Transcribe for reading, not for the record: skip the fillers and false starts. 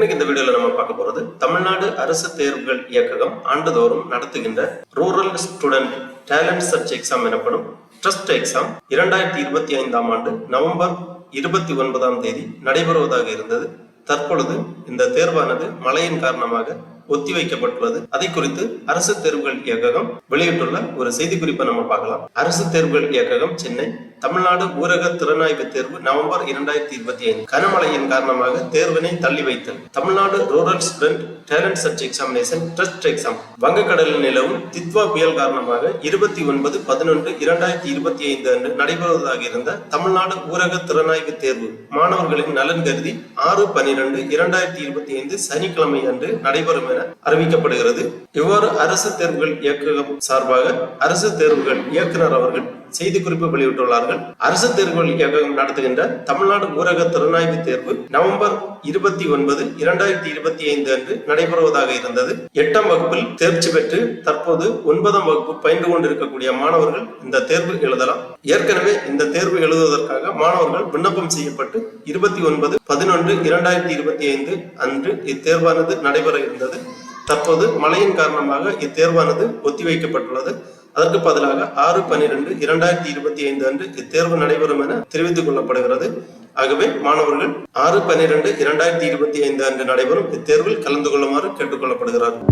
இன்னைக்கு இந்த வீடியோல நம்ம பார்க்க போறது தமிழ்நாடு அரசு தேர்வுகள் இயக்ககம் ஆண்டுதோறும் நடத்துகின்ற rural student talent search exam எனப்படும் ட்ரஸ்ட் எக்ஸாம் 2025 ஆண்டு நவம்பர் 29 நடைபெறுவதாக இருந்தது. தற்பொழுது இந்த தேர்வானது மழையின் காரணமாக ஒத்திவைக்கப்பட்டுள்ளது. அதை குறித்து அரசு தேர்வுகள் இயக்ககம் வெளியிட்டுள்ள ஒரு செய்திக்குறிப்பை நம்ம பார்க்கலாம். அரசு தேர்வுகள் இயக்ககம் சென்னை தமிழ்நாடு ஊரக திறனாய்வு தேர்வு நவம்பர் 2025 கனமழையின் காரணமாக தேர்வினை தள்ளி வைத்தல். Tamil Nadu rural student talent search examination trust exam வங்கக்கடலில் நிலவும் தித்வா புயல் காரணமாக 29/11/2025 அன்று நடைபெறுவதாக இருந்த தமிழ்நாடு ஊரக திறனாய்வு தேர்வு மாணவர்களின் நலன் கருதி 6/12/2025 சனிக்கிழமை அன்று நடைபெறும் என அறிவிக்கப்படுகிறது. இவ்வாறு அரசு தேர்வுகள் இயக்ககம் சார்பாக அரசு தேர்வுகள் இயக்குனர் அவர்கள் செய்திக்குறிப்பு வெளியிட்டுள்ளார்கள். அரசு தேர்வுகள் இயக்ககம் நடத்துகின்ற தமிழ்நாடு ஊரக திறனாய்வு தேர்வு நவம்பர் 29, 2025 அன்று நடைபெறுவதாக இருந்தது. 8ஆம் வகுப்பில் தேர்ச்சி பெற்று தற்போது 9ஆம் வகுப்பு பயின்று கொண்டிருக்கக்கூடிய மாணவர்கள் இந்த தேர்வு எழுதலாம். ஏற்கனவே இந்த தேர்வு எழுதுவதற்காக மாணவர்கள் விண்ணப்பம் செய்யப்பட்டு 29/11/2025 அன்று இத்தேர்வானது நடைபெற இருந்தது. தற்போது மழையின் காரணமாக இத்தேர்வானது ஒத்திவைக்கப்பட்டுள்ளது. அதற்கு பதிலாக 6/12/2025 அன்று இத்தேர்வு நடைபெறும் என தெரிவித்துக் கொள்ளப்படுகிறது. ஆகவே மாணவர்கள் 6/12/2025 அன்று நடைபெறும் இத்தேர்வில் கலந்து கொள்ளுமாறு கேட்டுக் கொள்ளப்படுகிறார்கள்.